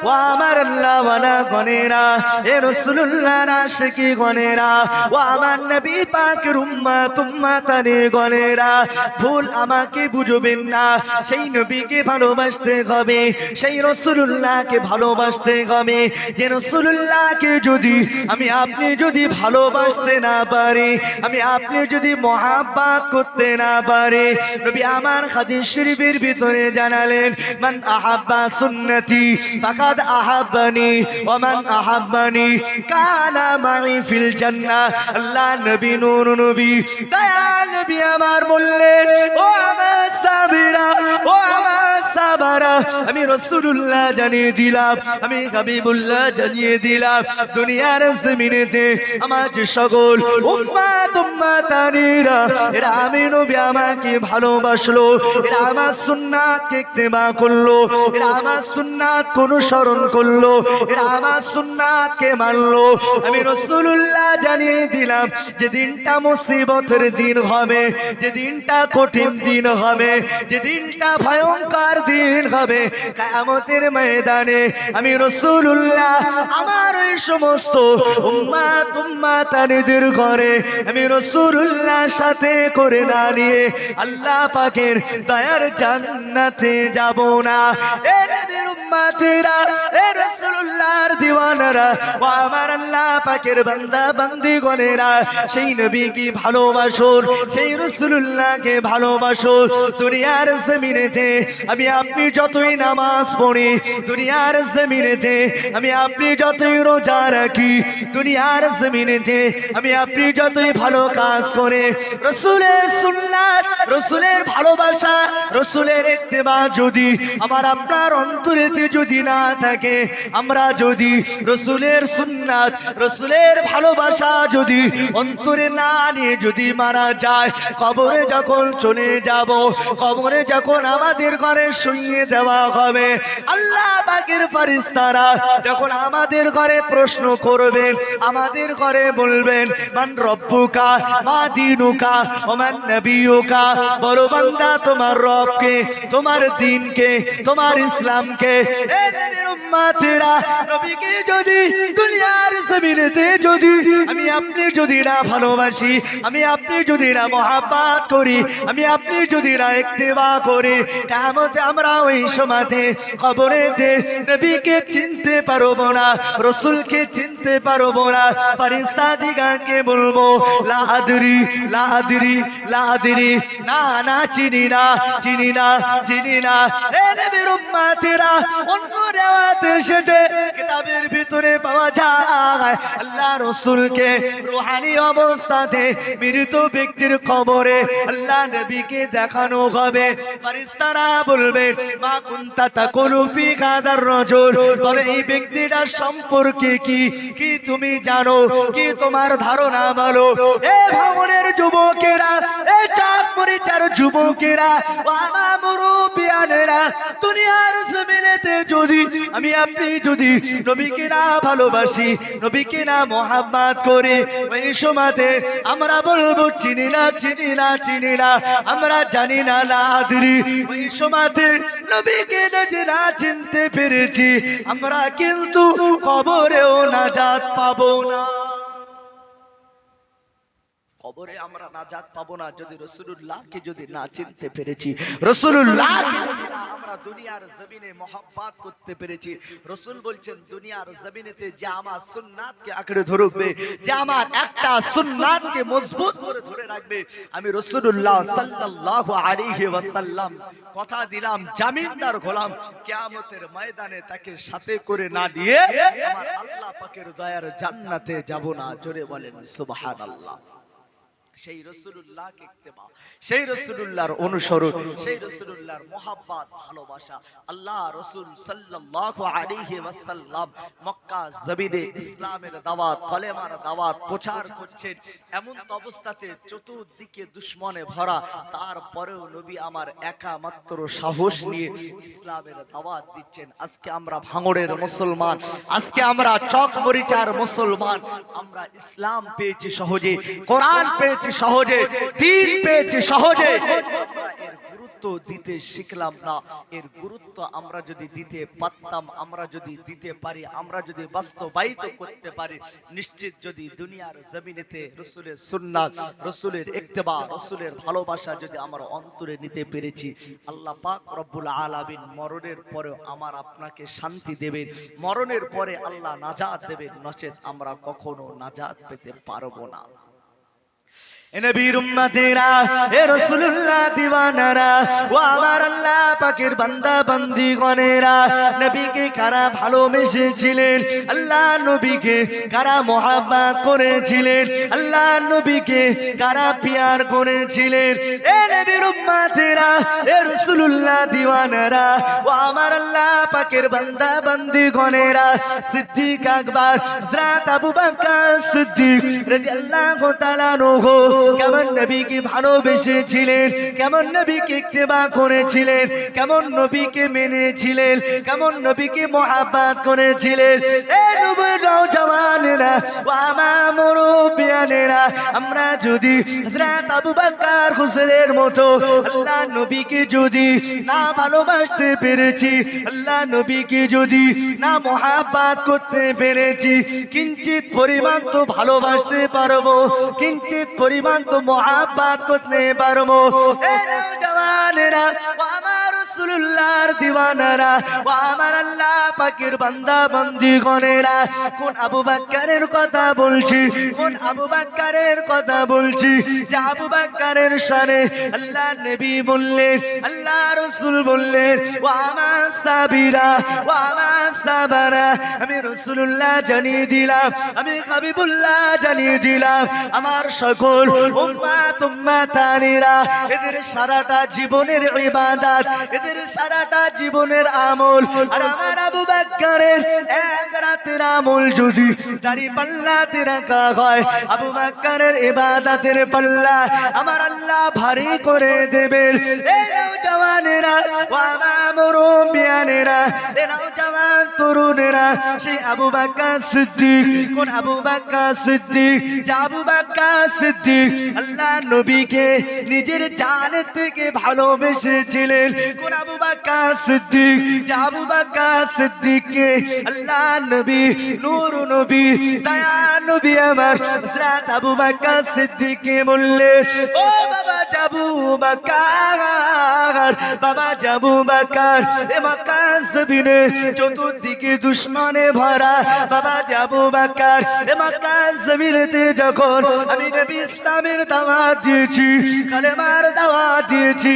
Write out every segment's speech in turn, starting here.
ও আমার আল্লাহ ওয়ালা গনেরা, এ রাসূলুল্লাহর আশিকি গনেরা, ও আমার নবী পাকের উম্মত উম্মতানি গনেরা, ভুল আমাকে বুঝবেন না। সেই নবীকে ভালোবাসতে হবে, সেই রাসূলুল্লাহকে ভালোবাসতে হবে। যে রাসূলুল্লাহকে যদি আমি আপনি যদি ভালোবাসতে না পারি, আমি আপনি যদি মহাব্বত করতে না পারি, নবী আমার হাদিস শরীফের ভিতরে জানালেন, মান আহাব্বা সুন্নতি ফাকাদ আহাব্বানি ওয়া মান আহাব্বানি কানা মাই ফিল জান্নাহ। আল্লাহ নবী নূর নবী দয়াল নবী আমার বললেন, ও আমার সাবিরা, ও আমার সাবারা, আমি রাসূলুল্লাহ জানিয়ে দিলাম, আমি হাবিবুল্লাহ জানিয়ে দিলাম, দুনিয়ার জমিনেতে আমার যে সকল উম্মত উম্মতানিরা এরা আমি নবী আমাকে ভালোবাসলো, এরা আমার সুন্নাতকে ইত্তেবা করলো, এরা আমার সুন্নাতকে অনুসরণ করলো, এরা আমার সুন্নাতকে মানলো। আমি রাসূলুল্লাহ জানিয়ে দিলাম, যে দিনটা মুসিবতের দিন হবে, যে দিনটা কঠিন দিন হবে, যে দিনটা ভয়ঙ্কর দিন হবে, কিয়ামতের ময়দানে আমি রাসূলুল্লাহ আমার ওই সমস্ত উম্মত উম্মতানিদের ঘরে আমি রাসূলুল্লাহ সাথে করে না নিয়ে আল্লাহ পাকের দয়ার জান্নাতে যাব না। এ নবীর উম্মতেরা, এ রাসূলুল্লাহর দিওয়ানারা, ও আমার আল্লাহ পাকের বান্দা বান্দিগণেরা, সেই নবীকে ভালোবাসুন, সেই রাসূলুল্লাহকে ভালোবাসুন। দুনিয়ার জমিনেতে আমি আপনি যতই নামাজ পড়ি, দুনিয়ার জমিনেতে আমি আপনি যতই রোজা রাখি, দুনিয়ার জমিনেতে আমি আপনি যতই ভালো কাজ করে, রাসূলের সুন্নাত, রাসূলের ভালোবাসা, রাসূলের ইত্তেবা যদি আমার আপনার অন্তরেতে যদি না থাকে, আমরা যদি রাসূলের সুন্নাত, রাসূলের ভালোবাসা যদি অন্তরে না নিয়ে যদি মারা যায়, কবরে যখন চলে যাব, কবরে যখন আমাদের ঘরে শুইয়ে দেওয়া হবে, আল্লাহ পাকের ফেরেশতারা যখন আমাদের ঘরে প্রশ্ন করবেন, আমাদের ঘরে বলবেন, মান রব্বুকা মা দীনুকা ওয়া মান নবিয়ুকা, বলো বান্দা তোমার রবকে, তোমার দ্বীনকে, তোমার ইসলামকে। এ নবীর উম্মতেরা, নবীকে যদি দুনিয়ার জমিনেতে যদি আমি আপনি যদি না ভালোবাসি, আমি আপনি যদি না মহাব্বত করি, আমি আপনি যদি না ইত্তেবা করি, কিয়ামতে আমরা ওই সময়তে কবরেতে নবীকে চিনতে পারবো না, রাসূলকে চিনতে পারবো না। ফেরেশতাদিগণকে বলবো, লা আদরি লা আদরি লা আদরি, না না চিনি না, চিনি না, চিনি না। এ নবীর উম্মতেরা, অন্য রিওয়ায়াতে এসেছে, কিতাবের ভিতরে পাওয়া যায়, আল্লাহ রাসূলকে রূহানি অবস্থাতে মৃত ব্যক্তির কবরে আল্লাহ নবীকে দেখানো হবে। ফেরেশতারা বলবে, মা কুনতা তাকুলু ফি হাদার রাজুল, বলে এই ব্যক্তিটার সম্পর্কে কি কি তুমি জানো, কি তোমার ধারণা বলো। এ ভ্রমণের যুবকেরা, এ চাকমরিচার যুবকেরা, ও আমার মুরব্বিয়ানেরা, দুনিয়ার জমিনেতে যদি আমি আপনি যদি নবীকে না ভালোবাসি, নবীকে না মহাব্বত করি, ওই সময়তে আমরা বলবো চিনি না, চিনি না, চিনি না, আমরা জানি না, লা আদরি। ওই সময়তে নবীকে না চিনতে পেরেছি, আমরা কিন্তু কবরেও নাজাত পাবো না। কবরে আমরা নাজাত পাবো না যদি রাসূলুল্লাহকে যদি না চিনতে পেরেছি, রাসূলুল্লাহকে যদি না আমরা দুনিয়ার জমিনে মহব্বত করতে পেরেছি। রাসূল বলছেন, দুনিয়ার জমিনেতে যে আমার সুন্নাতকে আঁকড়ে ধরবে, যে আমার একটা সুন্নাতকে মজবুত করে ধরে রাখবে, আমি রাসূলুল্লাহ সাল্লাল্লাহু আলাইহি ওয়াসাল্লাম কথা দিলাম, জামিনদার গোলাম, কিয়ামতের ময়দানে তাকে সাথে করে না নিয়ে আমার আল্লাহ পাকের দয়ার জান্নাতে যাব না। জোরে বলেন সুবহানাল্লাহ। সেই রাসূলুল্লাহকে ইত্তেবা, সেই রাসূলুল্লাহর অনুসরণ, সেই রাসূলুল্লাহর মুহাব্বত ভালোবাসা। আল্লাহ রাসূল সাল্লাল্লাহু আলাইহি ওয়াসাল্লাম মক্কা জমিনে ইসলামের দাওয়াত, কলেমার দাওয়াত প্রচার করছেন। এমন অবস্থাতে চতুর্দিকে দুশমনে ভরা, তারপরেও নবী আমার একা মাত্র সাহস নিয়ে ইসলামের দাওয়াত দিচ্ছেন। আজকে আমরা ভাঙড়ের মুসলমান, আজকে আমরা চকমরিচার মুসলমান, আমরা ইসলাম পেয়েছি সহজে, কোরআন পেয়েছি সহজে, দ্বীন পেয়েছি সহজে, আমরা এর গুরুত্ব গুরুত্ব দিতে শিখলাম না। এর গুরুত্ব আমরা যদি দিতে পারতাম, আমরা যদি দিতে পারি, আমরা যদি বাস্তবায়িত করতে পারি, নিশ্চিত যদি দুনিয়ার জমিনেতে রাসূলের সুন্নাত, রাসূলের ইত্তেবা, রাসূলের ভালোবাসা যদি আমরা অন্তরে নিতে পেরেছি, আল্লাহ পাক রব্বুল আলামিন মরণের পরেও আমার আপনাকে শান্তি দেবেন, মরণের পরে আল্লাহ নাজাত দেবেন, নচেত আমরা কখনো নাজাত পেতে পারবো না। এ নবীর উম্মতেরা, এ রাসূলুল্লাহ দিওয়ানারা, ও আমার আল্লাহ পাকের বান্দা বান্দীগণেরা, নবীকে কারা ভালোবেসেছিলেন, আল্লাহ নবীকে কারা মহব্বত করেছিলেন, আল্লাহ নবীকে কারা পিয়ার করেছিলেন, এ নবীর উম্মতেরা, এ রাসূলুল্লাহ দিওয়ানারা, ও আমার আল্লাহ পাকের বান্দা বান্দীগণেরা, সিদ্দিক আকবর হযরত আবু বকর সিদ্দিক রাদিয়াল্লাহু তাআলা আনহু কেমন নবীকে ভালোবেসেছিলেন, কেমন নবীকে ইত্তেবা করেছিলেন, কেমন নবীকে মেনেছিলেন, কেমন নবীকে মহব্বত করেছিলেন। এ নবীর নওজওয়ানেরা, ও আমার মুরব্বিয়ানেরা, আমরা যদি হযরত আবু বকর হুজুরের মতো আল্লাহ নবীকে যদি না ভালোবাসতে পেরেছি, আল্লাহ নবীকে যদি না মহব্বত করতে পেরেছি, কিঞ্চিত পরিমাণ তো ভালোবাসতে পারবো, কিঞ্চিত পরিমাণ তো মহব্বত করতে পারবো। এ নওজওয়ানেরা, ও আমার রাসূলুল্লাহর দিওয়ানারা, ও আমার আল্লাহ পাকের বান্দা বান্দীগণেরা, কোন আবু বকরের কথা বলছি, কোন আবু বকরের কথা বলছি, যে আবু বকরের শানে আল্লাহ নবী বললেন, আল্লাহ রাসূল বললেন, ও আমার সাবিরা, ও আমার সাবারা, আমি রাসূলুল্লাহ জানিয়ে দিলাম, আমি হাবিবুল্লাহ জানিয়ে দিলাম, আমার সকল উম্মত উম্মতানিরা, এদের সারাটা জীবনের ইবাদত, এদের সারাটা জীবনের আমল, আর আমার আবু বকরের এক রাতের আমল যদি দাড়ি পাল্লাতে রাখা হয়, আবু বকরের ইবাদতের পাল্লা আমার আল্লাহ ভারী করে দেবেন। এই নওজওয়ানেরা, ও আমার মুরব্বিয়ানেরা, এই নওজওয়ান তরুণেরা, সেই আবু বকর সিদ্দিক, কোন আবু বকর সিদ্দিক, যে আবু বকর সিদ্দিক আল্লাহ নবীকে নিজের জান থেকে ভালোবেসেছিলেন, কোন আবু বকর সিদ্দিক, যে আবু বকর সিদ্দিককে আল্লাহ নবী নূর নবী দয়া নবী আমার হযরত আবু বকর সিদ্দিককে বললেন, ও বাবা আবু বকর, বাবা আবু বকর, এ মক্কা জমিনে চতুর্দিকে দুশমনে ভরা, বাবা আবু বকর, এ মক্কা জমিনেতে যখন আমি নবী ইসলামের দাওয়াত দিয়েছি, কালেমার দাওয়াত দিয়েছি,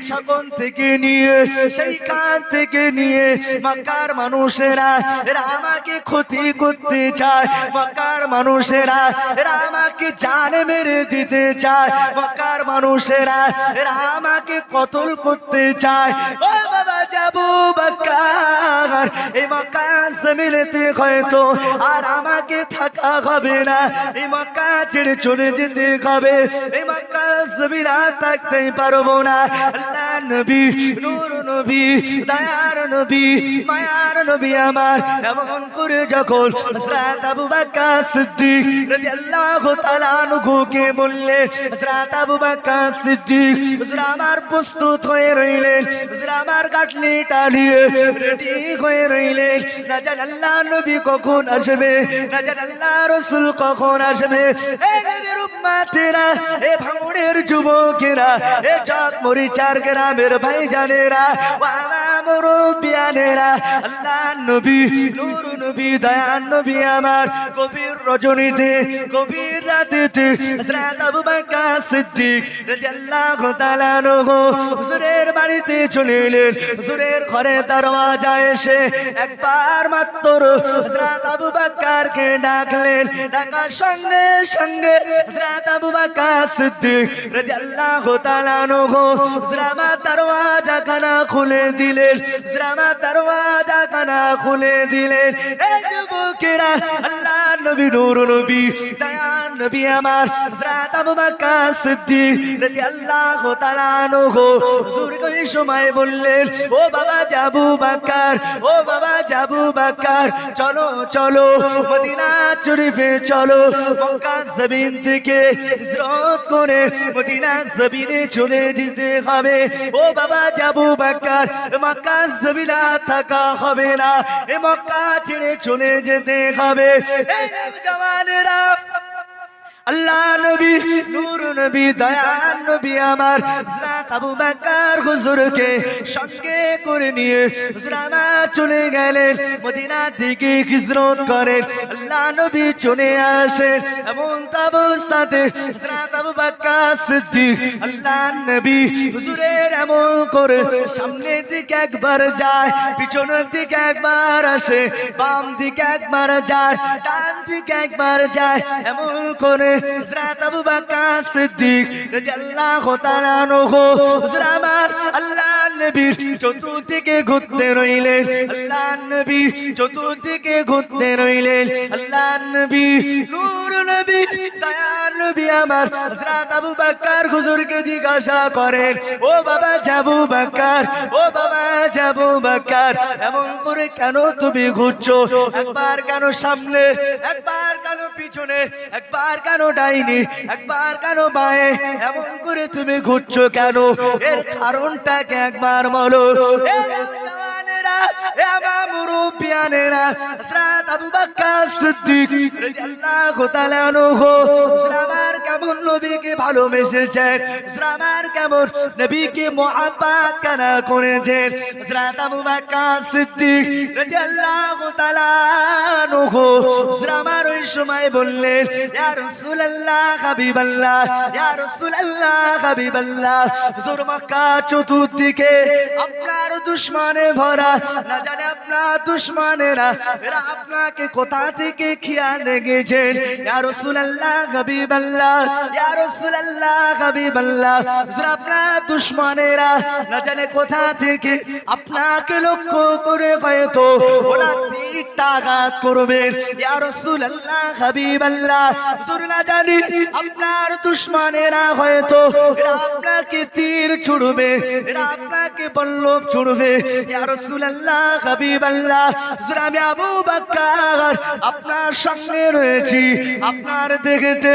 সেখান থেকে নিয়ে, সেইখান থেকে নিয়ে মক্কার মানুষেরা এরা আমাকে ক্ষতি করতে চায়, মক্কার মানুষেরা এরা আমাকে জানে মেরে দিতে চায়, মক্কার মানুষেরা এরা আমাকে কতল করতে চায়। ও বাবা আবু বকর, এই মক্কা জমিনেতে হয়তো আর আমাকে থাকা হবে না, এই মক্কা ছেড়ে চলে যেতে হবে, এই মক্কা জমিনে থাকতেই পারবো না। আল্লাহ নবী নূর নবী দয়ার নবী মায়ার নবী আমার এমন করে যখন হযরত আবু বকর সিদ্দিক রাদিয়াল্লাহু তাআলা আনহুকে বললেন, হযরত আবু বকর সিদ্দিক হুজুর আমার প্রস্তুত হয়ে রইলেন, হুজুর আমার গাটলি টানিয়ে রেডি হয়ে রইলেন, না জানি আল্লাহ নবী কখন আসবে, না জানি আল্লাহ রাসূল কখন আসবে। এই নবীর উম্মতেরা, এ ভাঙড়ের যুবকেরা, এ চকমরিচার গ্রামের ভাইজানেরা, ও আমার মুরব্বিয়ানেরা, আল্লাহ নবী নূর নবী দয়ার নবী আমার গভীর রজনীতে, গভীর রাতেতে হযরত আবু বকর সিদ্দিক রাদিয়াল্লাহু তাআলা আনহু হুজুরের বাড়িতে চলে এলেন। হুজুরের ঘরে দরওয়াজা এসে একবার মাত্র হযরত আবু বকরকে ডাকলেন, ডাকার সঙ্গে সঙ্গে হযরত আবু বকর সিদ্দিক রাদিয়াল্লাহু তাআলা আনহু হুজুর আমার দরওয়াজা খানা খুলে দিলেন, হুজুর আমার দরওয়াজা খানা খুলে দিলেন। এই যুবকেরা, আল্লাহ নবী নূর নবী দয়ার নবী আমার হযরত আবু বকর সিদ্দিক রাদিয়াল্লাহু তাআলা আনহু হুজুরকে এই সময় বললেন, ও বাবা আবু বকর, ও বাবা আবু বকর চলো চলো মদিনা শরীফে চলো মক্কা জমিন থেকে হিজরত করে মদিনা জমিনে চলে যেতে হবে ও বাবা আবু বকর মক্কা জমিনে থাকা হবে না এ মক্কা ছেড়ে চলে যেতে হবে এই নওজওয়ানেরা আল্লাহ নবী নূর নবী দয়ার নবী আমার হযরত আবু বকর হুজুরকে সঙ্গে করে নিয়ে হুজুর আমার চলে গেলেন মদিনা থেকে হিজরত করেন আল্লাহ নবী চলে আসেন এমন অবস্থাতে হযরত আবু বকর সিদ্দিক আল্লাহ নবী হুজুরের এমন করে সামনের দিকে একবার যায় পিছনের দিকে একবার আসে বাম দিকে একবার যায় ডান দিকে একবার যায় এমন করে হযরত আবু বকর সিদ্দিক রাদিয়াল্লাহু তাআলা আনহু হুজুর আমার আল্লাহ নবীর চতুর্দিকে ঘুরতে রইলেন আল্লাহ নবী চতুর্দিকে ঘুরতে রইলেন আল্লাহ নবী নূর নবী দয়ার নবী আমার হযরত আবু বকর হুজুরকে জিজ্ঞাসা করেন ও বাবা আবু বকর ও বাবা আবু বকর এমন করে কেন তুমি ঘুরছো একবার কেন সামনে একবার কেন পিছনে একবার কেন ডাইনি একবার কেন বাঁয়ে এমন করে তুমি ঘুরছো কেন এর কারণটাকে একবার বলো এ নওজওয়ানেরা এ আমার মুরব্বিয়ানেরা হযরত আবু বকর সিদ্দিক রাদিয়াল্লাহু তাআলা আনহু হুজুর আমার কেমন নবীকে ভালোবেসেছেন হুজুর আমার কেমন নবীকে মুহাব্বত করা করেছেন হযরত আবু বকর সিদ্দিক রাদিয়াল্লাহু তাআলা আনহু হুজুর আমার ওই সময় বললেন ইয়া রাসূলুল্লাহ হাবিবাল্লাহ ইয়া রাসূলুল্লাহ হাবিবাল্লাহ হুজুর মক্কা চতুর্দিকে আপনার দুশমনে ভরা না জানে আপনার দুশমনেরা এরা আপনাকে কোথা থেকে খেয়াল রেখেছেন ইয়া রাসূলুল্লাহ হাবিবাল্লাহ ইয়া রাসূলুল্লাহ হাবিবাল্লাহ হুজুর আপনার দুশমনেরা না জানে কোথা থেকে আপনাকে লক্ষ্য করে হয়তো ওরা তীরটা আঘাত করবেন ইয়া রাসূলুল্লাহ হাবিবাল্লাহ হুজুর না জানি আপনার দুশমনেরা হয়তো এরা আপনাকে তীর ছুড়বে এরা আপনাকে বল্লম ছুড়বে ইয়া রাসূলুল্লাহ হাবিবাল্লাহ হুজুর আমি আবু বকর আপনার সঙ্গে রয়েছি আপনার দেখতে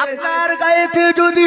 আপনার গায়েতে যদি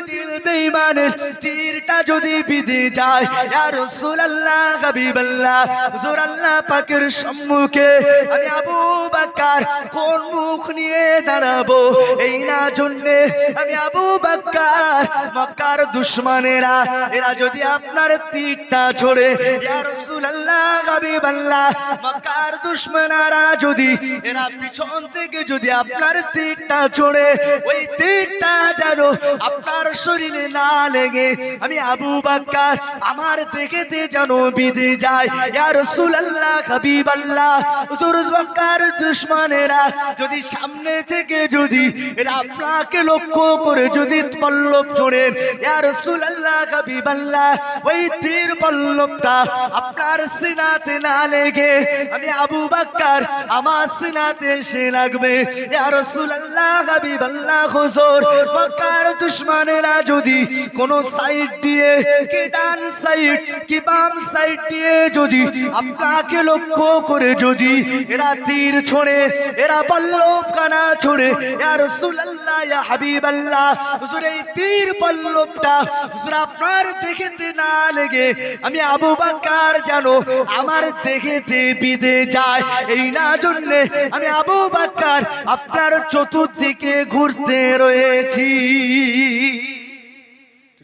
দিল বেঈমানের তীরটা যদি বিধে যায় ইয়া রাসূলুল্লাহ হাবিবাল্লাহ হুজুর আল্লাহ পাকের সম্মুখে আমি আবু বকর কোন মুখ নিয়ে দাঁড়াবো এই না জন্যে আমি আবু বকর মক্কার দুশমনেরা এরা যদি আপনার তীরটা ছোড়ে ইয়া রাসূলুল্লাহ হাবিবাল্লাহ মক্কার দুশমনেরা যদি এরা পিছন থেকে যদি আপনার তীরটা ছোড়ে ওই তীরটা যেন আপনার শরীরে না লেগে আমি আবু বকর আমার দেখতে যেন বিধে যায় ইয়া রাসূলুল্লাহ হাবিবাল্লাহ হুজুর মক্কার দুশমনেরা যদি সামনে থেকে যদি এরা আপনাকে লক্ষ্য করে যদি পল্লব ছোড়েন ইয়া রাসূলুল্লাহ হাবিবাল্লাহ ওই তীর পল্লবটা আপনার সিনাতে না লেগে আমি আবু বকর আমার সিনাতে এসে লাগবে ইয়া রাসূলুল্লাহ হাবিবাল্লাহ হুজুর মক্কার দুশমনেরা যদি কোন সাইড দিয়ে কি ডান সাইড কি বাম সাইড দিয়ে যদি আপনাকে লক্ষ্য করে যদি এরা তীর ছোড়ে এরা পল্লব কানা ছোড়ে ইয়া রাসূলুল্লাহ ইয়া হাবিবাল্লাহ হুজুর এই তীর পল্লবটা হুজুর আপনার দেখতে না লেগে আমি আবু বকর জানো আমার দেখতে বিধে যায় এই না জন্য আমি আবু বকর আপনার চতুর্দিকে ঘুরতে রয়েছি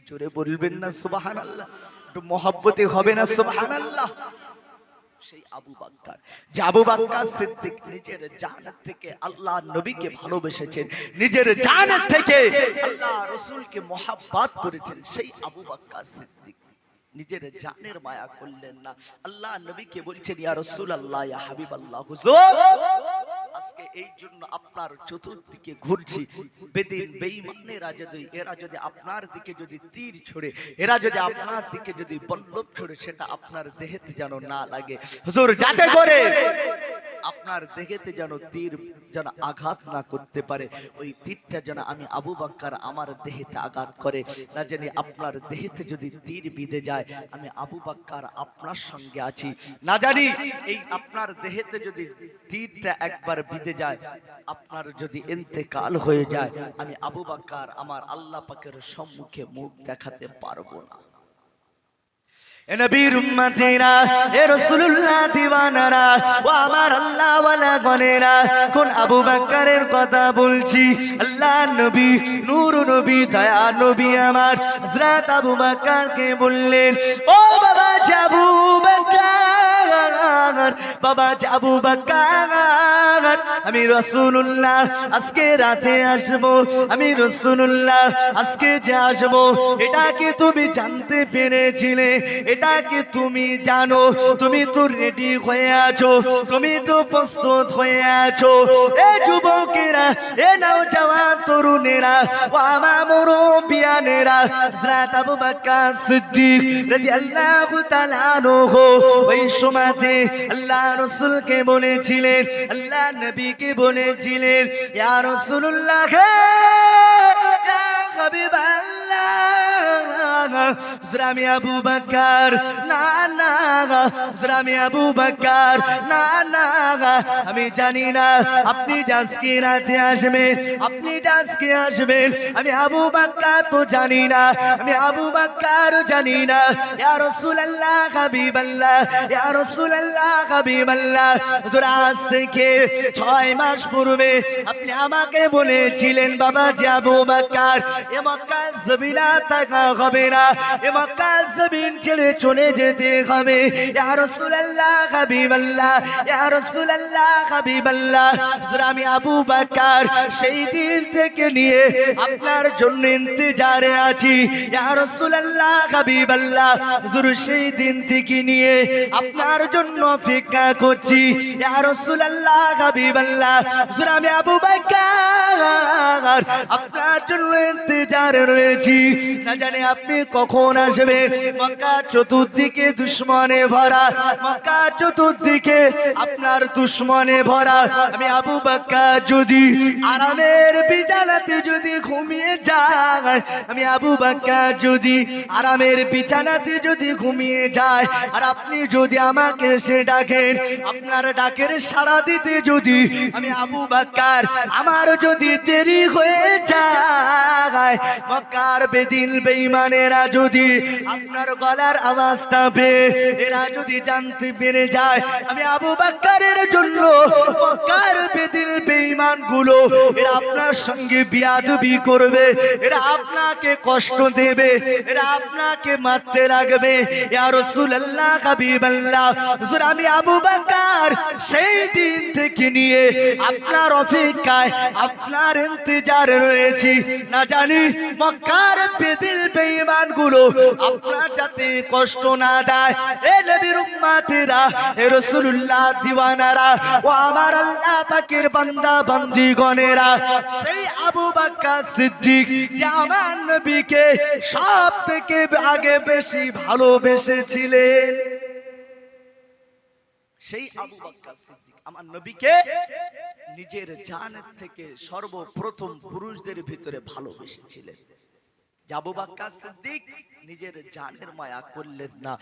জোরে বলবেন না সুবহানাল্লাহ একটু মহব্বতে হবে না সুবহানাল্লাহ সেই আবু বকর যে আবু বকর সিদ্দিক নিজের জান থেকে আল্লাহ নবীকে ভালোবেসেছেন নিজের জান থেকে আল্লাহ রাসূলকে মহব্বত করেছেন সেই আবু বকর সিদ্দিক নিজের জানের মায়া করলেন না আল্লাহ নবীকে বলছেন ইয়া রাসূলুল্লাহ ইয়া হাবিবাল্লাহ হুজুর আজকে এই জন্য আপনার চতুর্দিকে ঘুরছি বেদিন বেঈমানেরা যদি এরা যদি আপনার দিকে যদি তীর ছোড়ে এরা যদি আপনার দিকে যদি বল্লম ছোড়ে সেটা আপনার দেহেতে যেন না লাগে হুজুর যাতে করে আপনার দেহেতে যেন তীর যেন আঘাত না করতে পারে, ওই তীরটা যেন আমি আবু বকর আমার দেহেতে আঘাত করে না জানি আপনার দেহেতে যদি তীর বিঁধে যায় আমি আবু বকর আপনার সঙ্গে আছি না জানি এই আপনার দেহেতে যদি তীরটা একবার বিঁধে যায় আপনার যদি ইন্তেকাল হয়ে যায় আমি আবু বকর আমার আল্লাহ পাকের সম্মুখে মুখ দেখাতে পারবো না। এ নবীর উম্মতেরা, এ রাসূলুল্লাহ দিওয়ানারা, ও আমার আল্লাহ ওয়ালা গনেরা, কোন আবু বকরের কথা বলছি? আল্লাহ নবী, নূর নবী, দয়া নবী আমার হযরত আবু বকরকে বললেন, ও বাবা আবু বকর, বাবা আবু বকর, আমি রাসূলুল্লাহ আজকে রাতে আসবো, আমি রাসূলুল্লাহ আজকে যে আসবো এটা কি তুমি জানতে পেরেছিলে? এটা কি তুমি জানো? তুমি তো রেডি হয়ে আছো, তুমি তো প্রস্তুত হয়ে আছো। এ যুবকেরা, এ নওজওয়ান তরুণেরা, ও আমার মুরব্বিয়ানেরা, হযরত আবু বকর সিদ্দিক রাদিয়াল্লাহু তাআলা আনহু ওই সময়তে আল্লাহ রাসূলকে বলেছিলেন, আল্লাহ নবীকে বলেছিলেন, ইয়া রাসূলুল্লাহ, ইয়া হাবিবাল্লাহ, আমি আবু বকর, না না, আমি আবু বকর, না না, আমি জানি না আপনি আজকে রাতে আসবেন, আপনি আজকে আসবেন, আমি আবু বকর তো জানি না, আমি আবু বকর জানি না। ইয়া রাসূলুল্লাহ হাবিবাল্লাহ, ইয়া রাসূলুল্লাহ হাবিবাল্লাহ, হুজুর আজ থেকে 6 মাস পূর্বে আপনি আমাকে বলেছিলেন বাবা জি আবু বকর এ মক্কা জমিনা থাকা হবে না, এ মক্কা জমিন ছেড়ে চলে যেতে হবে। ইয়া রাসূলুল্লাহ হাবিবাল্লাহ, ইয়া রাসূলুল্লাহ হাবিবাল্লাহ, হুজুর আমি আবু বকর সেই দিন থেকে নিয়ে আপনার জন্য ইন্তজারে আছি। ইয়া রাসূলুল্লাহ হাবিবাল্লাহ, হুজুর সেই দিন থেকে নিয়ে আপনার জন্য অপেক্ষা করছি। ইয়া রাসূলুল্লাহ হাবিবাল্লাহ, হুজুর আমি আবু বকর আপনার জন্য ইন্তজারে রয়েছি, না জানি আপনি কখন আসবেন। মক্কা চতুর্দিকে দুশমনে ভরা, মক্কা চতুর্দিকে আপনার দুশমনে ভরা, আমি আবু বকর যদি আরামের বিছানাতে যদি ঘুমিয়ে যায়, আমি আবু বকর যদি আরামের বিছানাতে যদি ঘুমিয়ে যায় আর আপনি যদি আমাকে এসে ডাকেন, আপনার ডাকের সাড়া দিতে যদি আমি আবু বকর আমার যদি দেরি হয়ে যায়, মক্কার বেদিন বেঈমানেরা যদি আপনার গলার আওয়াজটা পেয়ে এরা যদি জানতে পেরে যায় আমি আবু বকরের জন্য মক্কার বেদিন বেঈমান গুলো এরা আপনার সঙ্গে বিয়াদবি করবে, এরা আপনাকে কষ্ট দেবে, এরা আপনাকে মারতে লাগবে। ইয়া রাসূলুল্লাহ হাবিবাল্লাহ, হুজুর আমি আবু বকর সেই দিন থেকে নিয়ে আপনার অপেক্ষায় আপনার ইন্তজারে রয়েছি, না জানি মক্কার বেদিন বেঈমান গুলো আপনার যাতে কষ্ট না দেয়। এ নবীর উম্মতেরা, এ রাসূলুল্লাহ দিওয়ানারা, ও আমার আল্লাহ পাকের বান্দা বান্দীগণেরা, সেই আবু বকর সিদ্দিক যে আমার নবীকে সব থেকে আগে বেশি ভালোবেসেছিলেন, সেই আবু বকর সিদ্দিক আমার নবীকে নিজের জানের থেকে সর্বপ্রথম পুরুষদের ভিতরে ভালোবেসেছিলেন। আবু বকর সিদ্দিক নিজের জানের মায়া করলেন না,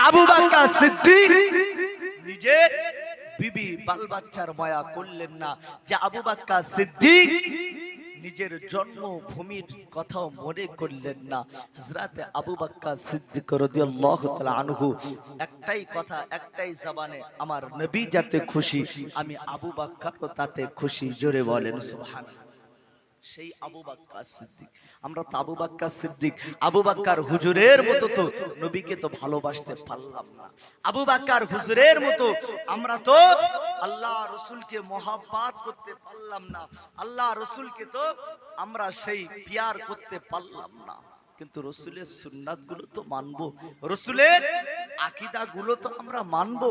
আবু বকর সিদ্দিক নিজের বিবি বাল বাচ্চার মায়া করলেন না, যে আবু বকর সিদ্দিক নিজের জন্মভূমির কথাও মনে করলেন না। হযরত আবু বকর সিদ্দিক রাদিয়াল্লাহু তাআলা আনহু একটাই কথা, একটাই জবানে, আমার নবী যাতে খুশি আমি আবু বকরও তাতে খুশি। জোরে বলেন সুবহানাল্লাহ। সেই আবু বকর সিদ্দিক, আমরা তো আবু বকর সিদ্দিক আবু বকর হুজুরের মতো তো নবীকে তো ভালোবাসতে পারলাম না, আবু বকর হুজুরের মতো আমরা তো আল্লাহ রাসূলকে মহব্বত করতে পারলাম না, আল্লাহ রাসূলকে তো আমরা সেই পিয়ার করতে পারলাম না। কিন্তু রাসূলের সুন্নাত গুলো তো মানবো, রাসূলের আকীদা গুলো তো আমরা মানবো,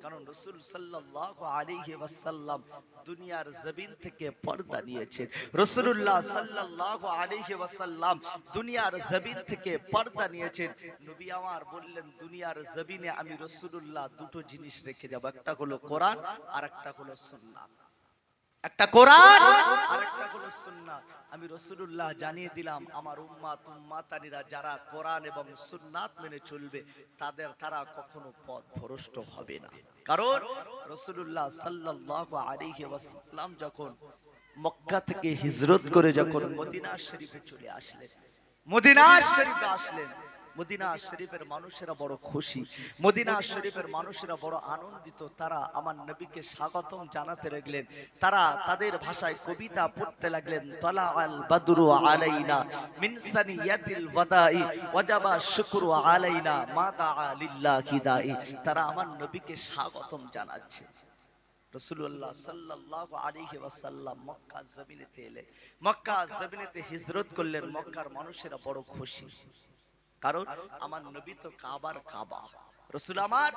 কারণ রাসূল সাল্লাল্লাহু আলাইহি ওয়াসাল্লাম দুনিয়ার জমিন থেকে পর্দা নিয়েছেন। রাসূলুল্লাহ সাল্লাল্লাহু আলাইহি ওয়াসাল্লাম দুনিয়ার জমিন থেকে পর্দা নিয়েছেন। নবী আমার বললেন, দুনিয়ার জমিনে আমি রাসূলুল্লাহ দুটো জিনিস রেখে যাব, একটা হলো কোরআন আর একটা হলো সুন্নাত। একটা কোরআন আর একটা হলো সুন্নাত। আমি রাসূলুল্লাহ জানিয়ে দিলাম, আমার উম্মাতানিরা যারা কোরআন এবং সুন্নাত মেনে চলবে তারা কখনো পথ ভ্রষ্ট হবে না। কারণ রাসূলুল্লাহ সাল্লাল্লাহু আলাইহি ওয়াসাল্লাম যখন মক্কা থেকে হিজরত করে যখন মদিনা শরীফে চলে আসলেন, মদিনা শরীফে আসলেন, মদিনা শরীফের মানুষেরা বড় খুশি, মদিনা শরীফের মানুষেরা বড় আনন্দিত। তারা আমার নবীকে স্বাগতম জানাতে লাগলেন, তারা তাদের ভাষায় কবিতা পড়তে লাগলেন। তালা আল বাদরু আলাইনা মিন সানিয়াতিল ওয়াদাই ওয়াজাবা শুকরু আলাইনা মা দাআ লিল্লাহি দাঈ। তারা আমার নবীকে স্বাগতম জানাচ্ছে। রাসূলুল্লাহ সাল্লাল্লাহু আলাইহি ওয়াসাল্লাম মক্কা জমিনেতে এলেন, মক্কা জমিনেতে হিজরত করলেন। মক্কার মানুষেরা বড় খুশি, কারণ আমার নবী তো কাবার কাবা, রাসূল আমার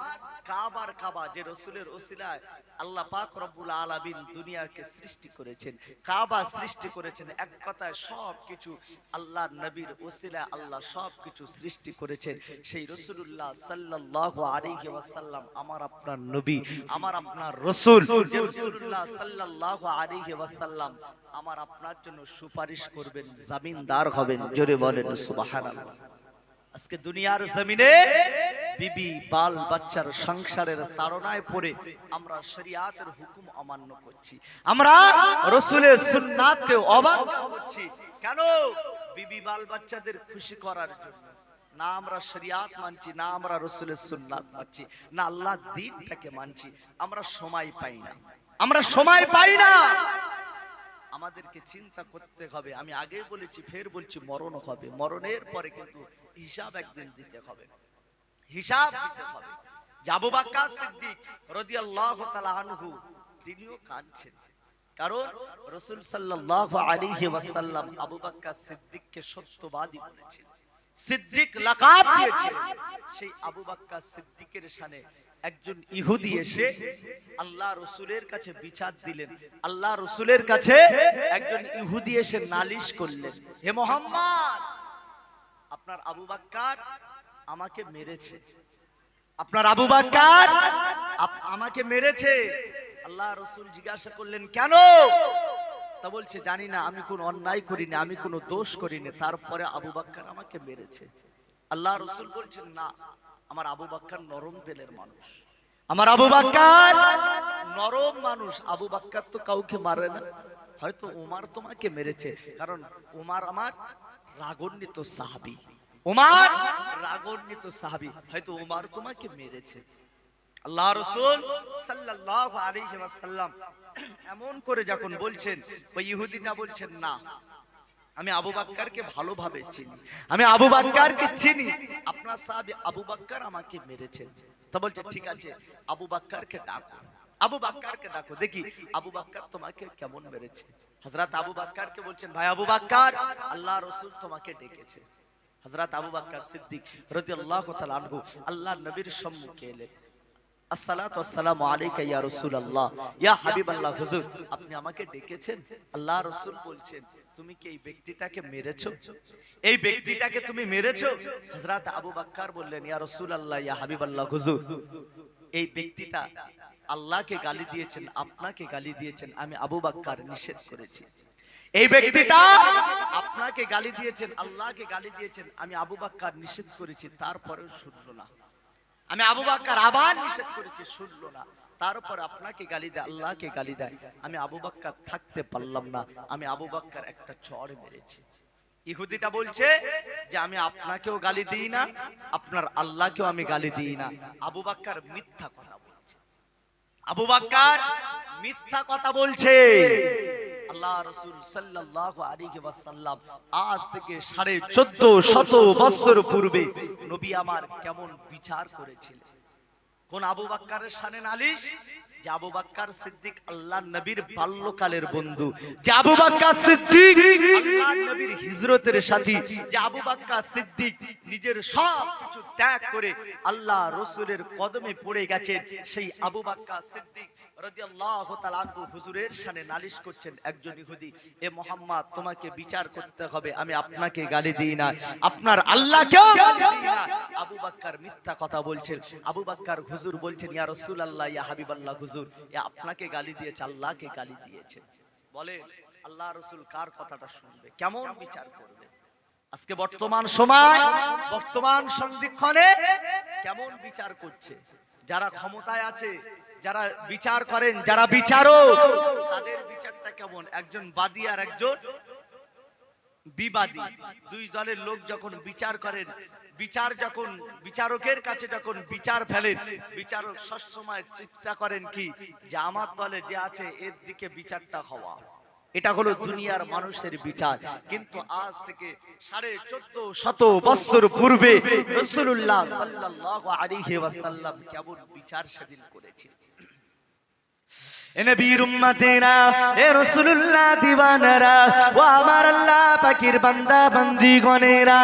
কাবার কাবা। যে রাসূলের ওসিলায় আল্লাহ পাক রব্বুল আলামিন দুনিয়াকে সৃষ্টি করেছেন, কাবা সৃষ্টি করেছেন। এক কথায় সবকিছু আল্লাহর নবীর ওসিলায় আল্লাহ সবকিছু সৃষ্টি করেছেন। সেই রাসূলুল্লাহ সাল্লাল্লাহু আলাইহি ওয়াসাল্লাম আমার আপনার নবী, আমার আপনার রাসূল। যে রাসূলুল্লাহ সাল্লাল্লাহু আলাইহি ওয়াসাল্লাম আমার আপনার জন্য সুপারিশ করবেন, জামিনদার হবেন। জোরে বলেন সুবহানাল্লাহ। আজকে দুনিয়ার জমিনে বিবি বাল বাচ্চার সংসারের তাড়নায় পড়ে আমরা শরিয়াতের হুকুম অমান্য করছি, আমরা রাসূলের সুন্নাতকে অবাধ্য করছি। কেন? বিবি বাল বাচ্চাদের খুশি করার জন্য। না আমরা শরিয়াত মানছি, না আমরা রাসূলের সুন্নাত মানছি, না আল্লাহর দ্বীনটাকে মানছি। আমরা সময় পাই না, আমরা সময় পাই না। আমাদেরকে চিন্তা করতে হবে। আমি আগেই বলেছি, ফের বলছি, মরণ হবে। মরণের পরে কিন্তু হিসাব একদিন দিতে হবে, হিসাব দিতে হবে। আবু বকর সিদ্দিক রাদিয়াল্লাহু তাআলা আনহু তিনিও কাঁদছেন, কারণ রাসূল সাল্লাল্লাহু আলাইহি ওয়াসাল্লাম আবু বকর সিদ্দিককে সত্যবাদী বলেছেন, সিদ্দিক লাকাব দিয়েছেন। সেই আবু বকর সিদ্দিকের শানে একজন ইহুদি এসে আল্লাহ রাসূলের কাছে বিচার দিলেন। আল্লাহ রাসূলের কাছে একজন ইহুদি এসে নালিশ করলেন, হে মুহাম্মদ, আপনার আবু বকর আমাকে মেরেছে, আপনার আবু বকর আমাকে মেরেছে। আল্লাহ রাসূল জিজ্ঞাসা করলেন, কেন? তা বলছে, জানি না, আমি কোন অন্যায় করিনি, আমি কোন দোষ করিনি, তারপরে আবু বকর আমাকে মেরেছে। আল্লাহ রাসূল বলছেন, না, আমার আবু বকর নরম দিলের মানুষ, আমার আবু বকর নরম মানুষ। আবু বকর তো কাউকে মারে না। হয়তো ওমর তোমাকে মেরেছে, কারণ ওমর আমার রাগান্বিত সাহাবী, ওমর রাগান্বিত সাহাবী, হয়তো ওমর তোমাকে মেরেছে। আল্লাহ রাসূল সাল্লাল্লাহু আলাইহি ওয়াসাল্লাম এমন করে যখন বলছেন, ওই ইহুদিটা বলছেন, না, আমি আবু বকরকে ভালোভাবে চিনি, আমি আবু বকরকে চিনি, আপনার সাহাবী আবু বকর আমাকে মেরেছেন। তা বলছে, ঠিক আছে, আবু বকরকে ডাকো, আবু বকরকে ডাকো, দেখি আবু বকর তোমাকে কেমন মেরেছে। হযরত আবু বকরকে বলছেন, ভাই আবু বকর, আল্লাহ রাসূল তোমাকে ডেকেছে। হযরত আবু বকর সিদ্দিক রাদিয়াল্লাহু তাআলা আনহু আল্লাহর নবীর সম্মুখে এলেন। আসসালাতু ওয়াসসালামু আলাইকা ইয়া রাসূলুল্লাহ, ইয়া হাবিবাল্লাহ, হুজুর আপনি আমাকে ডেকেছেন। আল্লাহ রাসূল বলছেন, তুমি কি এই ব্যক্তিটাকে মেরেছো? এই ব্যক্তিটাকে তুমি মেরেছো? হযরত আবু বকর বললেন, ইয়া রাসূলুল্লাহ, ইয়া হাবিবাল্লাহ, হুজুর এই ব্যক্তিটা আল্লাহকে গালি দিয়েছেন, আপনাকে গালি দিয়েছেন, আমি আবু বকর নিষেধ করেছি। এই ব্যক্তিটা আপনাকে গালি দিয়েছেন, আল্লাহকে গালি দিয়েছেন, আমি আবু বকর নিষেধ করেছি, তারপরেও শুনলো না। আমি আবু বকর আবার নিষেধ করেছি, শুনলো না। তারপর আপনাকে গালি দেয়, আল্লাহকে গালি দেয়, আমি আবু বকর থাকতে পারলাম না, আমি আবু বকর একটা চড় মেরেছি। ইহুদিটা বলছে যে আমি আপনাকেও গালি দিই না, আপনার আল্লাহকেও আমি গালি দিই না। আবু বকর মিথ্যা কথা বলছে, আবু বকর মিথ্যা কথা বলছে। আল্লাহ রাসূল সাল্লাল্লাহু আলাইহি ওয়াসাল্লাম আজ থেকে 1450 বছর পূর্বে নবী আমার কেমন বিচার করেছিলেন। কোন আবু বকরের শানে নালিশ, যে আবু বকর সিদ্দিক আল্লাহর নবীর বাল্যকালের বন্ধু, যে আবু বকর সিদ্দিক আল্লাহর নবীর হিজরতের সাথী, যে আবু বকর সিদ্দিক নিজের সব কিছু ত্যাগ করে আল্লাহ রাসূলের কদমে পড়ে গেছেন, সেই আবু বকর সিদ্দিক রাদিয়াল্লাহু তাআলা আনহু হুজুরের শানে নালিশ করছেন, একজন ইহুদি, এ মুহাম্মদ তোমাকে বিচার করতে হবে, আমি আপনাকে গালি দিই না, আপনার আল্লাহকেও গালি দিই না। আবু বকর মিথ্যা কথা বলছেন। আবু বকর হুজুর বলছেন, ইয়া রাসূলুল্লাহ, ইয়া হাবিবাল্লাহ, হুজুর এ আপনাকে গালি দিয়েছে, আল্লাহকে গালি দিয়েছে। বলে আল্লাহ রাসূল কার কথাটা শুনবে, কেমন বিচার করবে? আজকে বর্তমান সময়, বর্তমান সন্ধিক্ষণে কেমন বিচার করছে? যারা ক্ষমতায় আছে, যারা বিচার করেন, যারা বিচারক, তাদের বিচারটা কেমন? একজন বাদী আর একজন বিবাদী, দুই দলের লোক যখন বিচার করেন, বিচার যখন বিচারকের কাছে যখন বিচার ফেলেন, বিচারক সবসময় চেষ্টা করেন কি যে আমার দলে যে আছে এর দিকে বিচারটা হওয়া। এটা হলো দুনিয়ার মানুষের বিচার। কিন্তু আজ থেকে 1450 বছর পূর্বে রাসূলুল্লাহ সাল্লাল্লাহু আলাইহি ওয়াসাল্লাম কেমন বিচার সেদিন করেছেন। এ নবীর উম্মতেরা, এ রাসূলুল্লাহ দিওয়ানারা, ও আমার আল্লাহ পাকের বান্দা বান্দীগণেরা,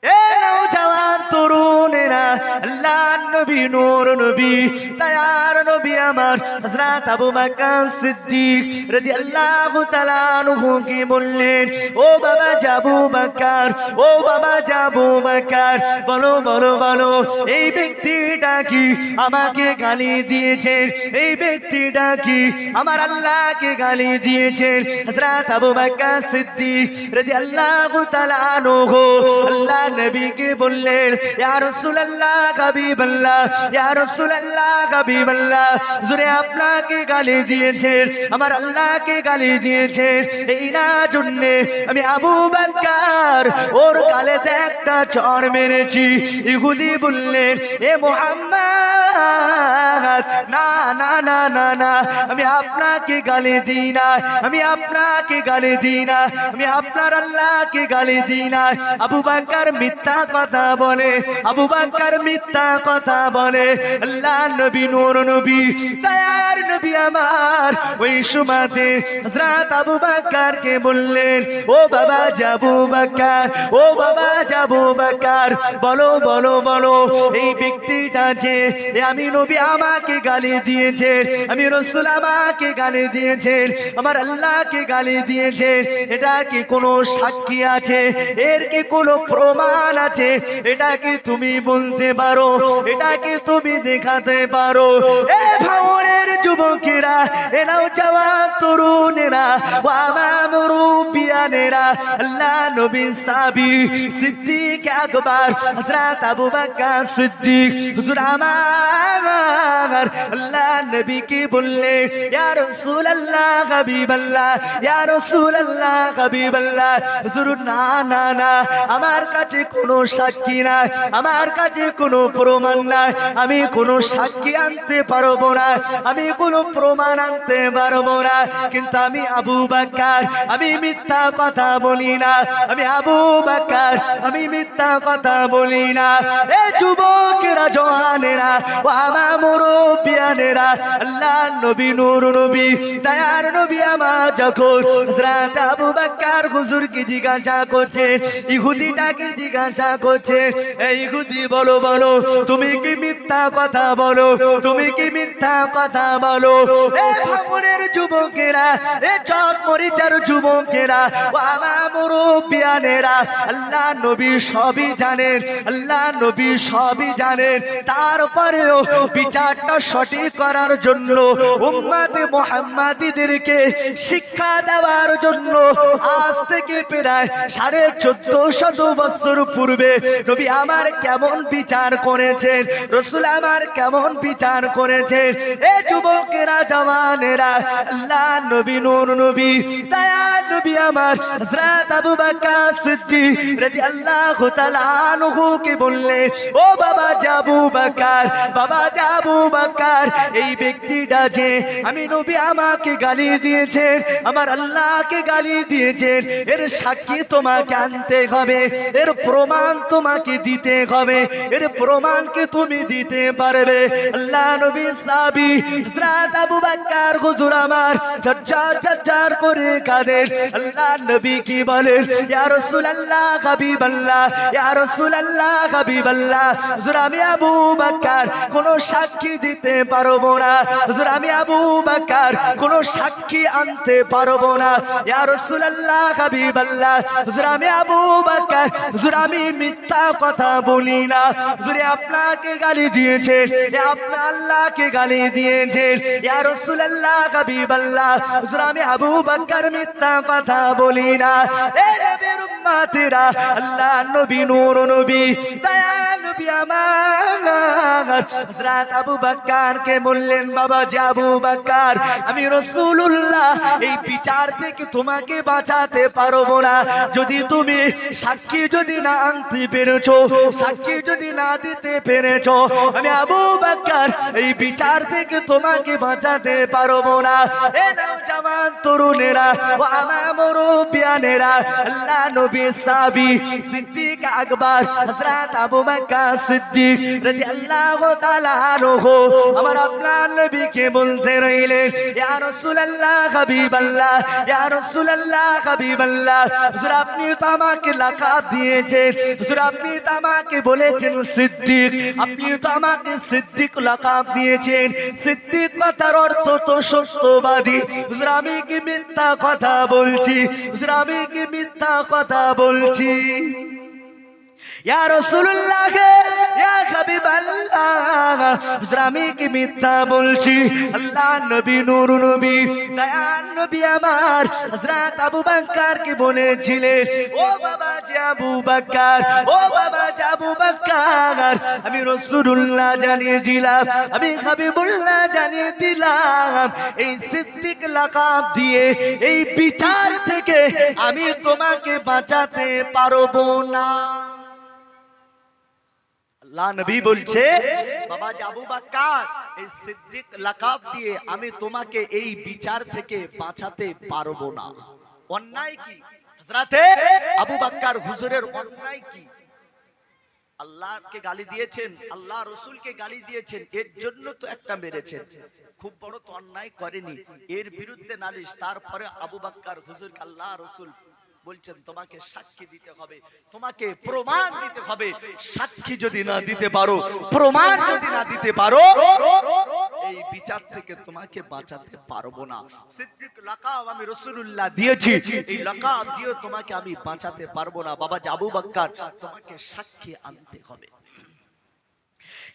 এ নওজওয়ান তরুণেরা, আল্লাহর নবী নূর নবী দয়ার নবী আমার হযরত আবু বকর সিদ্দিক রাদিয়াল্লাহু তাআলা আনহু কি বললেন, ও বাবা আবু বকর, ও বাবা আবু বকর, বলো বলো বলো, এই ব্যক্তিটা কি আমাকে গালি দিয়েছেন? এই ব্যক্তিটা কি আমার আল্লাহকে গালি দিয়েছেন? হযরত আবু বকর সিদ্দিক রাদিয়াল্লাহু তাআলা আনহু আল্লাহ নবীকে বললেন, ইয়া রাসূলুল্লাহ হাবিবাল্লাহ, ইয়া রাসূলুল্লাহ হাবিবাল্লাহ, হুজুরে আপনাকে গালি দিয়েছেন, আমার আল্লাহকে গালি দিয়েছেন, এই না জন্য আমি আবু বকর ওর গালেতে একটা চড় মেরেছি। ইহুদি বললেন, এ মুহাম্মদ, না না না না না, আমি আপনাকে গালি দিই না, আমি আপনাকে গালি দিই না, আমি আপনার আল্লাহকে গালি দিই না। আবু বকর মিথ্যা কথা বলে, আবু বকর মিথ্যা কথা বলে। আল্লাহ নবী নূর নবী দয়ার নবী আমার ওই সময়তে হযরত আবু বকরকে বললেন, ও বাবা আবু বকর, ও বাবা আবু বকর, বলো বলো বলো, এই ব্যক্তিটা যে আমি নবী আমাকে গালি দিয়েছে, আমি রাসূল আমাকে গালি দিয়েছে, আমার আল্লাহকে গালি দিয়েছে, এটা কি কোনো সাক্ষী আছে? এর কি কোনো প্রমাণ আছে? এটা কি তুমি বলতে পারো? এটা কি তুমি দেখাতে পারো? এ ভাঙনের যুবকেরা, এ নওজওয়ান তরুণেরা, ও আমার মুরব্বিয়ানেরা, আল্লাহ নবী সাহাবী সিদ্দিক আকবর হযরত আবু বকর সিদ্দিক হুজুর আমার আল্লাহ নবীকে বললেন, ইয়া রাসূলুল্লাহ হাবিবাল্লাহ, ইয়া রাসূলুল্লাহ হাবিবাল্লাহ, হুজুর না না না, আমার কাছে কোনো সাক্ষী নাই, আমার কাছে কোনো প্রমাণ নাই, আমি কোনো সাক্ষী আনতে পারবো না, আমি কোনো প্রমাণ আনতে পারবো না, কিন্তু আমি আবু বকর, আমি মিথ্যা কথা বলি না, আমি আবু বকর, আমি মিথ্যা কথা বলি না। এ যুবকেরা, জওয়ানেরা, ও আমার মুরব্বিয়ানেরা, আল্লাহ নবী নূর নবী দয়ার নবী আমার যখন হযরত আবু বকর হুজুরকে জিজ্ঞাসা করছে, ইহুদিটাকে জিজ্ঞাসা করছে, এই ইহুদি বলো বলো, তুমি কি মিথ্যা কথা বলো, তুমি কি মিথ্যা কথা বলো? এ ভাঙনের যুবকেরা, এ চকমরিচার যুবকেরা, ও আমার মুরব্বিয়ানেরা, আল্লাহ নবী সবই জানেন, আল্লাহ নবী সবই জানেন, তারপরেও বিচারটা সঠিক করার জন্য উম্মতে মুহাম্মাদীদেরকে শিক্ষা দেওয়ার জন্য আজ থেকে প্রায় 1450 বছর পূর্বে নবী আমার কেমন বিচার করেছেন, রাসূল আমার কেমন বিচার করেছেন। এ যুব যুবকেরা জওয়ানেরা আল্লাহ নবী নূর নবী দয়াল নবী আমার হযরত আবু বকর সিদ্দিক রাদিয়াল্লাহু তাআলা আনহু কে বললে ও বাবা আবু বকর বাবা আবু বকর এই ব্যক্তিটা যে আমি নবী আমাকে গালি দিয়েছেন আমার আল্লাহকে গালি দিয়েছেন এর সাক্ষী তোমাকে আনতে হবে এর প্রমাণ তোমাকে দিতে হবে এর প্রমাণকে তুমি দিতে পারবে আল্লাহ নবী সাহাবী হযরত আবু বকর হুজুর আমার ঝরঝর করে কাঁদেন আল্লাহ নবী কি বলেন ইয়া রাসূলুল্লাহ হাবিবাল্লাহ ইয়া রাসূলুল্লাহ হাবিবাল্লাহ হুজুর আমি আবু বকর কোনো সাক্ষী দিতে পারবো না হুজুর আমি আবু বকর কোনো সাক্ষী আনতে পারবো না ইয়া রাসূলুল্লাহ হাবিবাল্লাহ হুজুর আমি আবু বকর হুজুর আমি মিথ্যা কথা বলি না হুজুর আপনাকে গালি দিয়েছেন আপনার আল্লাহকে গালি দিয়েছেন ইয়া রাসূলুল্লাহ হাবিবাল্লাহ হুজুর আমি আবু বকর মিথ্যা কথা বলি না এ নবীর উম্মতেরা আল্লাহ নবী নূর নবী দয়াল নবী আমার হযরত আবু বকর কে বললেন বাবা আবু বকর আমি রাসূলুল্লাহ এই বিচার থেকে তোমাকে বাঁচাতে পারবো না যদি তুমি সাক্ষী যদি না আনতে পেরেছো সাক্ষী যদি না দিতে পেরেছো আমি আবু বকর এই বিচার থেকে তোমাকে বাঁচাতে পারবো না এ নওজওয়ান তরুণেরা ও আমার মুরব্বিয়ানেরা আল্লাহ নবী সাহাবী সিদ্দিক আকবর হযরত আবু বকর সিদ্দিক রাদিয়াল্লাহু তাআলা আনহু আমার আপনার নবীকে বলতে রইলেন ইয়া রাসূলুল্লাহ হাবিবাল্লাহ ইয়া রাসূলুল্লাহ হাবিবাল্লাহ হুজুর আপনি তো আমাকে লাকাব দিয়েছেন হুজুর আপনি তো আমাকে বলেছেন সিদ্দিক আপনি তো আমাকে সিদ্দিক লাকাব দিয়েছেন সিদ্দিক কথার অর্থ তো সত্যবাদী হুজুর আমি কি মিথ্যা কথা বলছি হুজুর আমি কি মিথ্যা কথা বলছি ইয়া রাসূলুল্লাহ ইয়া হাবিবাল্লাহ হুজুর আমি কি মিথ্যা বলছি আল্লাহ নবী নূর নবী দয়াল নবী আমার হযরত আবু বকর কে বলেছিলেন ও বাবা আবু বকর ও বাবা আবু বকর আমি রাসূলুল্লাহ জানিয়ে দিলাম আমি হাবিবুল্লাহ জানিয়ে দিলাম এই সিদ্দিক লাকাব দিয়ে এই বিচার থেকে আমি তোমাকে বাঁচাতে পারবো না আল্লাহ নবী বলছে বাবা আবু বকর এই সিদ্দিক লাকাব দিয়ে আমি তোমাকে এই বিচার থেকে বাঁচাতে পারবো না অন্যায় কি হযরতে আবু বকর হুজুরের অন্যায় কি আল্লাহকে গালি দিয়েছেন আল্লাহ রাসূলকে গালি দিয়েছেন এর জন্য তো একটা মেরেছেন খুব বড় তো অন্যায় করেনি এর বিরুদ্ধে নালিশ তারপরে আবু বকর হুজুরকে আল্লাহ রাসূল বলছেন তোমাকে সাক্ষী দিতে হবে তোমাকে প্রমাণ দিতে হবে সাক্ষী যদি না দিতে পারো প্রমাণ যদি না দিতে পারো এই বিচার থেকে তোমাকে বাঁচাতে পারবো না সিদ্দিক লাকাব আমি রাসূলুল্লাহ দিয়েছি এই লাকাব দিয়ে তোমাকে আমি বাঁচাতে পারবো না বাবা আবু বকর তোমাকে সাক্ষী আনতে হবে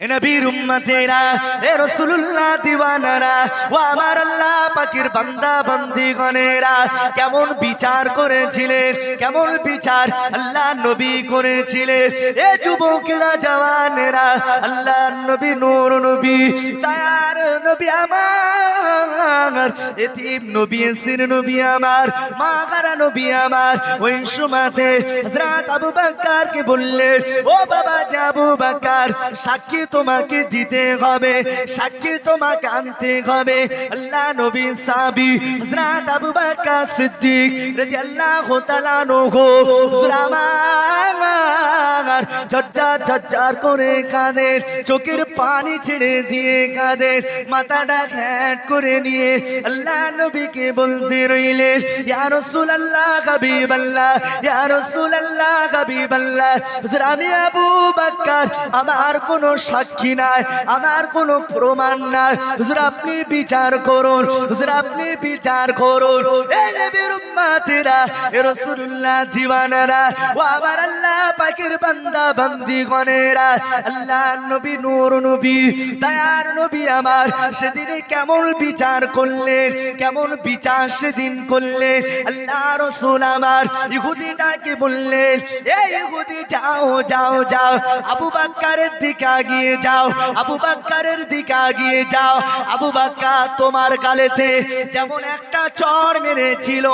এ নবীর উম্মতেরা এ রাসূলুল্লাহ দিওয়ানারা ও আমার আল্লাহ পাকের বান্দা বান্দীগণেরা কেমন বিচার করেছিলেন কেমন বিচার আল্লাহ নবী করেছিলেন এ যুবকেরা জওয়ানেরা আল্লাহ নবী নূর নবী দয়ার নবী আমার এতিম নবী এসির নবী আমার মা গারা নবী আমার ওই সময়তে হযরত আবু বকর কে বললেন ও বাবা আবু বকর সাক্ষী তোমাকে দিতে হবে সাক্ষী তোমাকে আনতে হবে আল্লাহ নবী সাহাবী হযরত আবু বকর সিদ্দিক রাদিয়াল্লাহু তাআলা আনহু হুজুর আমার ঝরঝর করে কাঁদেন চোখের পানি ছেড়ে দিয়ে কাঁদেন মাথাটা হ্যাট করে নিয়ে আল্লাহ নবীকে বলতে রইলেন ইয়া রাসূলুল্লাহ হাবিবাল্লাহ ইয়া রাসূলুল্লাহ হাবিবাল্লাহ হুজুর আমি আবু বকর আমার কোনো সাক্ষী নাই আমার কোনো প্রমাণ নাই হুজুর আপনি বিচার করুন হুজুর আপনি বিচার করুন এই নবীর উম্মতেরা এ রাসূলুল্লাহ দিওয়ানারা ও আমার আল্লাহ পাকের বান্দা বান্দীগণেরা আল্লাহ নবী নূর নবী দয়ার নবী আমার সেদিন কেমন বিচার করলেন কেমন বিচার সেদিন করলেন আল্লাহ রাসূল আমার ইহুদিটাকে বললেন এই ইহুদি যাও যাও যাও আবু বকরের দিকে আগিয়ে যাও, আবু বকরের দিকে আগিয়ে যাও। আবু বকর তোমার গালেতে যেমন একটা চড় মেরেছিল,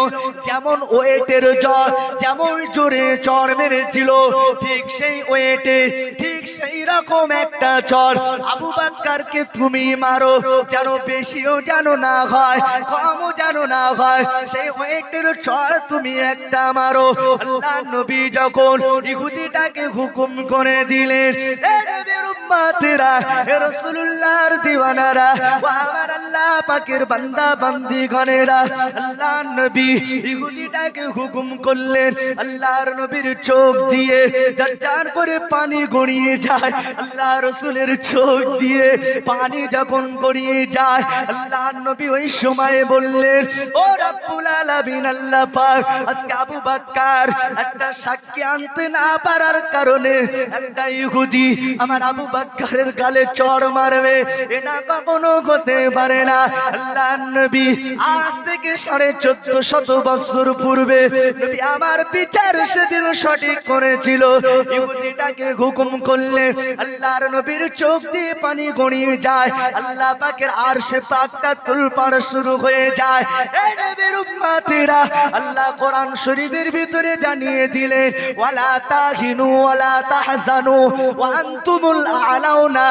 যেমন ওয়েটের জ্বর, যেমন জোরে চড় মেরেছিল, ঠিক সেই ওয়েটে ঠিক সেই রকম একটা চড় আবু বকরকে তুমি মারো, যেন বেশিও যেন না হয়, কমও যেন না হয়, সেই ওয়েটের চড় তুমি একটা মারো। আল্লাহ নবী যখন ইহুদিটাকে হুকুম করে দিলেন, এ নবীর উম্মতেরা, এ রাসূলুল্লাহর দিওয়ানারা, ও আমার আল্লাহ পাকের বান্দা বান্দিগণেরা, আল্লাহ নবী ইহুদিটাকে হুকুম করলেন। আল্লাহর নবীর চোখ দিয়ে ঝরঝর করে পানি গড়িয়ে যায়। আল্লাহ রাসূলের চোখ দিয়ে পানি যখন গড়িয়ে যায়, আল্লাহ নবী ওই সময় বললেন, ও রব্বুল আলামিন, আল্লাহ পাক আজকে আবু বকর একটা সাক্ষী আনতে না পারার কারণে একটা ইহুদি আমার আবু বকরের গালে চড় মারবে, এটা কখনো হতে পারে না। আল্লাহ নবী আজ থেকে 1450 বছর পূর্বে নবী আমার বিচার সেদিন সঠিক করেছিল। ইহুদিটাকে হুকুম করলে আল্লাহর নবীর চোখ দিয়ে পানি গড়িয়ে যায়, আল্লাহ পাকের আরশে পাকটা তুলপাড় শুরু হয়ে যায়। এই নবীর উম্মতেরা, আল্লাহ কোরআন শরীফের ভিতরে জানিয়ে দিলেন, ওয়ালা তাহিনু ওয়ালা তাহজানু ওয়া আনতুমুল আ'লাউনা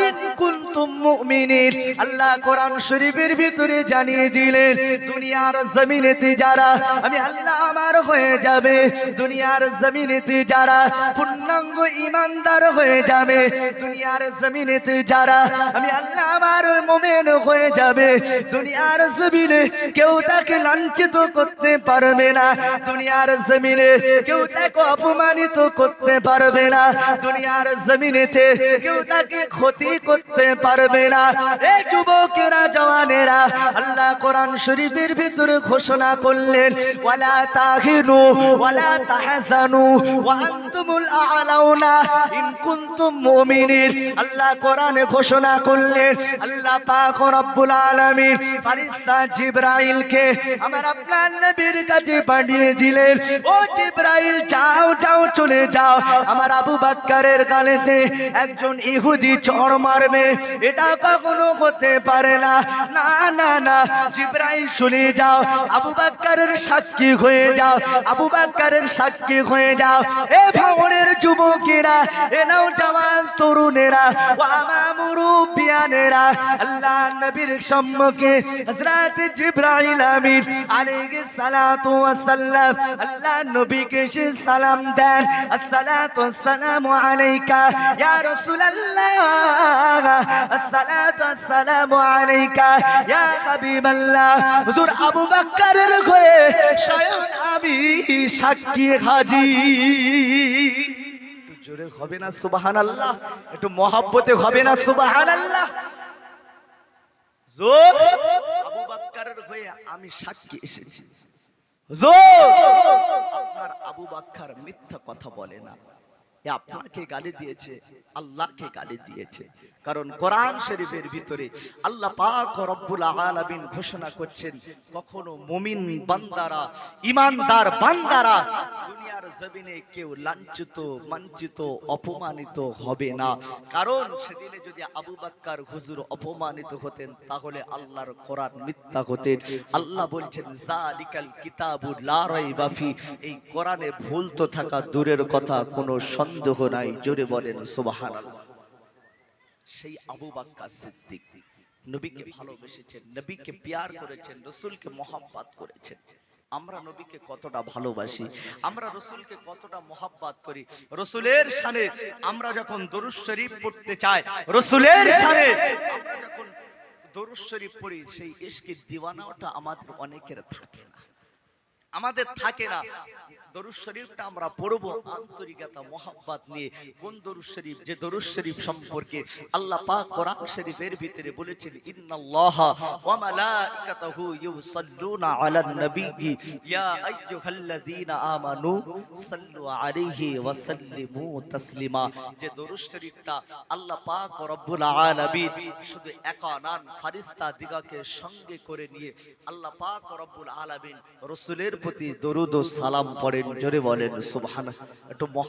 ইন কুনতুম মুমিনিন। আল্লাহ কোরআন শরীফের ভিতরে জানিয়ে দিলেন, দুনিয়ার জমিনেতে যারা আমি আল্লাহ আমার হয়ে যাবে, দুনিয়ার জমিনেতে যারা পূর্ণাঙ্গ ঈমানদার হয়ে যাবে, দুনিয়ার জমিনেতে যারা আমি আল্লাহ আমার মুমিন হয়ে যাবে, দুনিয়ার জমিনে কেউ তাকে লাঞ্ছিত করতে পারবে না, দুনিয়ার জমিনে কেউ তাকে অপমানিত করতে পারবে না, দুনিয়ার জমিনেতে কেউ তাকে ক্ষতি করতে পারবে না। এই যুবকেরা, জওয়ানেরা, আল্লাহ কোরআন শরীফের ভিতরে ঘোষণা করলেন, ওয়ালা তাহিনু ওয়ালা তাহজানু ওয়া আনতুমুল আ'লাউনা ইন কুনতুম মুমিনিন। আল্লাহ কোরআনে ঘোষণা করলেন, আল্লাহ পাক রব্বুল আলামিন ফেরেশতা জিবরাইলকে আমার আপনার নবীর কাছে পাঠিয়ে দিলেন, ও জিবরাইল যাও যাও চলে যাও, আমার আবু বকরের গালেতে একজন ইহুদি চড় মারবে, এটা কখনো হতে পারে না। না না না, জিবরাইল চলে যাও, আবু বকরের সাক্ষী হয়ে যাও, আবু বকরের সাক্ষী হয়ে যাও। এ ভাঙনের যুবকেরা, এ নওজওয়ান তরুণেরা, ও আমার মুরব্বিয়ানেরা, আল্লাহ নবীর সম্মুখে হযরত জিবরাইল আমিন আলাইহিস সালাতু ওয়াস সালাম আল্লাহ নবীকে সে সালাম দেন, আসসালাতু ওয়াসসালামু আলাইকা ইয়া রাসূলুল্লাহ, আসসালাতু ওয়াসসালামু আলাইকা ইয়া হাবিবাল্লাহ। হুজুর আবু বকরের হয়ে স্বয়ং আমি সাক্ষী হাজির। একটু জোরে হবে না সুবহানাল্লাহ? একটু মহব্বতে হবে না সুবহানাল্লাহ? হুজুর আবু বকরের হয়ে আমি সাক্ষী এসেছি। হুজুর আপনার আবু বকর মিথ্যা কথা বলে না, এ আপনাকে গালি দিয়েছে, আল্লাহকে গালি দিয়েছে। কারণ কোরআন শরীফের ভিতরে আল্লাহ পাক রব্বুল আলামিন ঘোষণা করছেন, কখনো মুমিন বান্দারা, ঈমানদার বান্দারা দুনিয়ার জমিনে কেউ লাঞ্ছিত, বঞ্চিত, অপমানিত হবে না। কারণ সেদিনে যদি আবু বকর হুজুর অপমানিত হতেন, তাহলে আল্লাহর কোরআন মিথ্যা হতেন। আল্লাহ বলছেন, যালিকাল কিতাবু লা রাইবা ফি, এই কোরআনে ভুল তো থাকা দূরের কথা, কোনো সন্দেহ নাই। জোরে বলেন সুবহানাল্লাহ। সেই আবু বকর সিদ্দিক নবীকে ভালোবেসেছেন, নবীকে প্যার করেছেন, রাসূলকে মহব্বত করেছেন। আমরা নবীকে কতটা ভালোবাসি, আমরা রাসূলকে কতটা মহব্বত করি। রাসূলের শানে আমরা যখন দরুদ শরীফ পড়তে চাই, রাসূলের শানে আমরা যখন দরুদ শরীফ পড়ি, সেই ইশকের দিওয়ানাটা আমাদের অনেকের থাকে না, আমাদের থাকে না। দরুদ শরীফটা আমরা পড়বো আন্তরিকতা মহব্বত নিয়ে। কোন দরুদ শরীফ? যে দরুদ শরীফ সম্পর্কে আল্লাহ পাক কোরআন শরীফের ভিতরে বলেছেন, ইন্নাল্লাহা ওয়া মালাইকাতাহু ইউসাল্লুনা আলান নবী ইয়া আইয়ুহাল্লাযীনা আমানু সাল্লু আলাইহি ওয়া সাল্লিমু তাসলিমা। যে দরুদ শরীফটা আল্লাহ পাক রব্বুল আলামিন শুধু একানান ফেরেশতা দিগকে সঙ্গে করে নিয়ে আল্লাহ পাক রব্বুল আলামিন রাসূলের প্রতি দরুদ ও সালাম পড়েন। জোরে বলেন সুবহানাল্লাহ। একটু